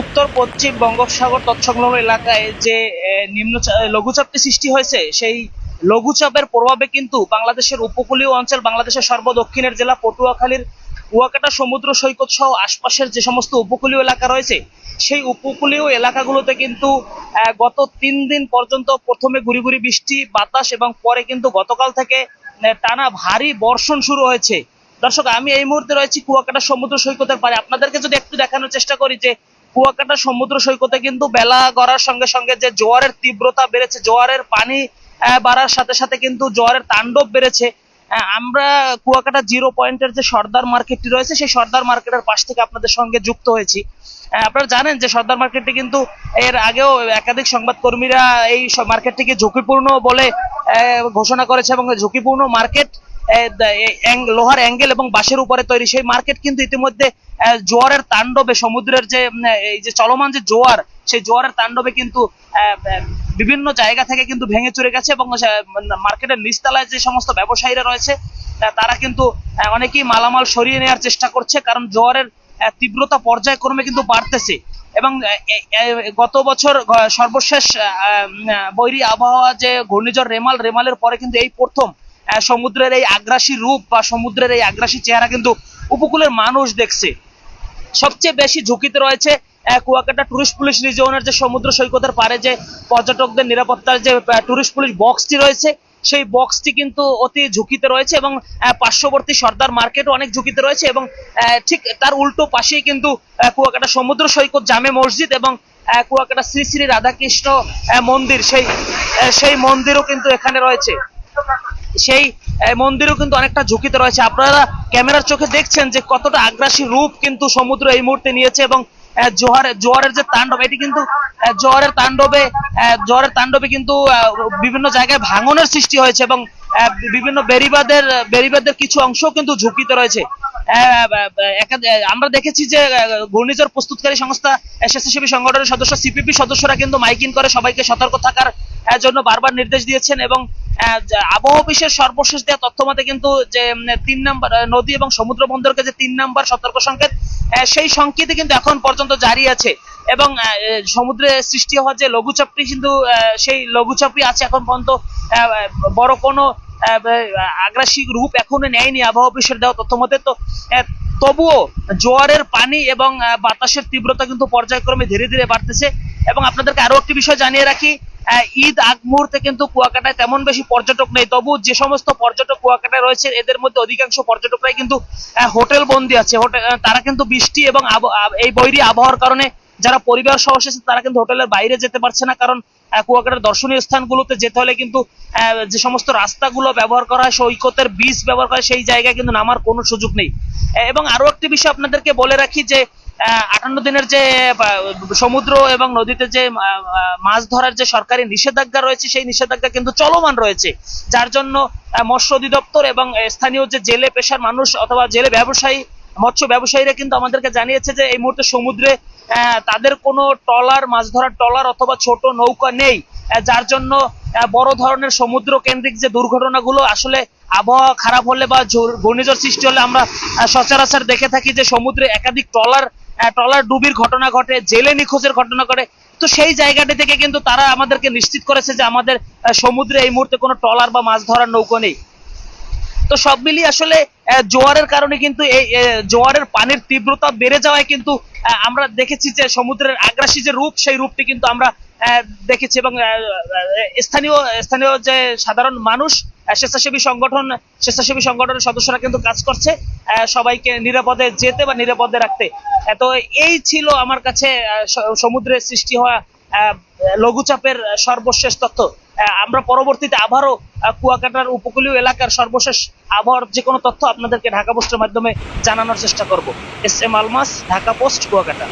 উত্তর পশ্চিম বঙ্গোপসাগর তৎসংলগ্ন এলাকায় যে লঘুচাপটি সৃষ্টি হয়েছে, সেই লঘুচাপের প্রভাবে কিন্তু বাংলাদেশের উপকূলীয় অঞ্চল, বাংলাদেশের সর্বদক্ষিণের জেলা পটুয়াখালীর কুয়াকাটা সমুদ্র সৈকত সহ আশপাশের যে সমস্ত উপকূলীয় এলাকা রয়েছে, সেই উপকূলীয় এলাকাগুলোতে কিন্তু গত 3 দিন পর্যন্ত প্রথমে গুড়ি গুড়ি বৃষ্টি বাতাস এবং পরে কিন্তু গতকাল থেকে টানা ভারী বর্ষণ শুরু হয়েছে। দর্শক, আমি এই মুহূর্তে রয়েছি কুয়াকাটা সমুদ্র সৈকতের পারে। আপনাদেরকে যদি একটু দেখানোর চেষ্টা করি যে কুয়াকাটা সমুদ্র সৈকতে কিন্তু বেলা গড়ার সঙ্গে সঙ্গে যে জোয়ারের তীব্রতা বেড়েছে, জোয়ারের পানি বাড়ার সাথে সাথে কিন্তু জোয়ারের তাণ্ডব বেড়েছে। আমরা কুয়াকাটা জিরো পয়েন্টের যে সর্দার মার্কেটটি রয়েছে, সেই সর্দার মার্কেটের পাশ থেকে আপনাদের সঙ্গে যুক্ত হয়েছি। আপনারা জানেন যে সর্দার মার্কেটটি কিন্তু এর আগেও একাধিক সংবাদকর্মীরা এই মার্কেটটিকে ঝুঁকিপূর্ণ বলে ঘোষণা করেছে, এবং ঝুঁকিপূর্ণ মার্কেট, লোহার অ্যাঙ্গেল এবং বাঁশের উপরে তৈরি সেই মার্কেট কিন্তু ইতিমধ্যে জোয়ারের তাণ্ডবে, সমুদ্রের যে এই যে চলমান যে জোয়ার, সেই জোয়ারের তাণ্ডবে কিন্তু বিভিন্ন জায়গা থেকে কিন্তু ভেঙে চুরে গেছে। এবং মার্কেটের নিচতলায় যে সমস্ত ব্যবসায়ীরা রয়েছে, তারা কিন্তু অনেকেই মালামাল সরিয়ে নেওয়ার চেষ্টা করছে, কারণ জোয়ারের তীব্রতা পর্যায়ক্রমে কিন্তু বাড়তেছে। এবং গত বছর সর্বশেষ বৈরী আবহাওয়া যে ঘূর্ণিঝড় রেমালের পরে কিন্তু এই প্রথম সমুদ্রের এই আগ্রাসী রূপ বা সমুদ্রের এই আগ্রাসী চেহারা কিন্তু উপকূলের মানুষ দেখছে। সবচেয়ে বেশি ঝুঁকিতে রয়েছে কুয়াকাটা টুরিস্ট পুলিশ রিজিয়নের যে সমুদ্র সৈকতের পারে যে পর্যটকদের নিরাপত্তার যে টুরিস্ট পুলিশ বক্সটি রয়েছে, সেই বক্সটি কিন্তু অতি ঝুঁকিতে রয়েছে। এবং পার্শ্ববর্তী সর্দার মার্কেটও অনেক ঝুঁকিতে রয়েছে। এবং ঠিক তার উল্টো পাশেই কিন্তু কুয়াকাটা সমুদ্র সৈকত, জামে মসজিদ এবং কুয়াকাটা শ্রী শ্রী রাধাকৃষ্ণ মন্দির, সেই মন্দিরও কিন্তু এখানে রয়েছে। সেই মন্দিরও কিন্তু অনেকটা ঝুঁকিতে রয়েছে। আপনারা ক্যামেরার চোখে দেখছেন যে কতটা আগ্রাসী রূপ কিন্তু সমুদ্র এই মুহূর্তে নিয়েছে। এবং জোয়ারের যে তাণ্ডব, এটি কিন্তু জোয়ারের তাণ্ডবে কিন্তু বিভিন্ন জায়গায় ভাঙনের সৃষ্টি হয়েছে, এবং বিভিন্ন বেড়িবাঁধের কিছু অংশ কিন্তু ঝুঁকিতে রয়েছে। আমরা দেখেছি যে ঘূর্ণিঝড় প্রস্তুতকারী সংস্থা স্বেচ্ছাসেবী সংগঠনের সদস্য, সিপিপি সদস্যরা কিন্তু মাইকিং করে সবাইকে সতর্ক থাকার জন্য বারবার নির্দেশ দিয়েছেন। এবং আবহাওয়া অফিসের সর্বশেষ দেওয়া তথ্য মতে কিন্তু যে 3 নম্বর নদী এবং সমুদ্র বন্দরকে যে 3 নম্বর সতর্ক সংকেত, সেই সংকেতই কিন্তু এখন পর্যন্ত জারি আছে। এবং সমুদ্রে সৃষ্টি হওয়া যে লঘুচাপটি, কিন্তু সেই লঘুচাপই আছে এখন পর্যন্ত। বড় কোনো আগ্রাসী রূপ এখনো নেয়নি আবহাওয়া অফিসের দেওয়া তথ্য মতে। তো তবুও জোয়ারের পানি এবং বাতাসের তীব্রতা কিন্তু পর্যায়ক্রমে ধীরে ধীরে বাড়তেছে। এবং আপনাদেরকে আরো একটি বিষয় জানিয়ে রাখি, ঈদ আগ মুহূর্তে কিন্তু কুয়াকাটায় তেমন বেশি পর্যটক নেই। তবু যে সমস্ত পর্যটক কুয়াকাটায় রয়েছে, এদের মধ্যে অধিকাংশ পর্যটকরাই কিন্তু হোটেল বন্দী আছে। তারা কিন্তু বৃষ্টি এবং এই বৈরী আবহাওয়ার কারণে যারা পরিবার সহ এসেছে, তারা কিন্তু হোটেলের বাইরে যেতে পারছে না। কারণ কুয়াকাটার দর্শনীয় স্থানগুলোতে যেতে হলে কিন্তু যে সমস্ত রাস্তাগুলো ব্যবহার করা হয়, সৈকতের বীজ ব্যবহার করা হয়, সেই জায়গায় কিন্তু নামার কোনো সুযোগ নেই। এবং আরো একটি বিষয় আপনাদেরকে বলে রাখি যে 58 দিনের যে সমুদ্র এবং নদীতে যে মাছ ধরার যে সরকারি নিষেধাজ্ঞা রয়েছে, সেই নিষেধাজ্ঞা কিন্তু চলমান রয়েছে, যার জন্য মৎস্য অধিদপ্তর এবং স্থানীয় যে জেলে পেশার মানুষ অথবা জেলে ব্যবসায়ী, মৎস্য ব্যবসায়ীরা কিন্তু আমাদেরকে জানিয়েছে যে এই মুহূর্তে সমুদ্রে তাদের কোনো ট্রলার, মাছ ধরার ট্রলার অথবা ছোট নৌকা নেই, যার জন্য বড় ধরনের সমুদ্র কেন্দ্রিক যে দুর্ঘটনাগুলো আসলে আবহাওয়া খারাপ হলে বা ঘূর্ণিঝড় সৃষ্টি হলে আমরা সচরাচর দেখে থাকি যে সমুদ্রে একাধিক ট্রলার ডুবির ঘটনা ঘটে, জেলে নিখোঁজের ঘটনা ঘটে। তো সেই জায়গাটি থেকে কিন্তু তারা আমাদেরকে নিশ্চিত করেছে যে আমাদের সমুদ্রে এই মুহূর্তে কোনো ট্রলার বা মাছ ধরার নৌকা নেই। তো সব মিলিয়ে আসলে জোয়ারের কারণে কিন্তু এই জোয়ারের পানির তীব্রতা বেড়ে যাওয়ায় কিন্তু আমরা দেখেছি যে সমুদ্রের আগ্রাসী যে রূপ, সেই রূপটি কিন্তু আমরা দেখেছি। এবং স্থানীয় যে সাধারণ মানুষ, স্বেচ্ছাসেবী সংগঠনের সদস্যরা কিন্তু কাজ করছে সবাইকে নিরাপদে যেতে বা নিরাপদে রাখতে। তো এই ছিল আমার কাছে সমুদ্রে সৃষ্টি হওয়া লঘুচাপের সর্বশেষ তথ্য। আমরা পরবর্তীতে আবারও কুয়াকাটার উপকূলীয় এলাকার সর্বশেষ আবহাওয়ার যে কোনো তথ্য আপনাদেরকে ঢাকা পোস্টের মাধ্যমে জানানোর চেষ্টা করব। S M Almas, Dhaka Post, Kuakata.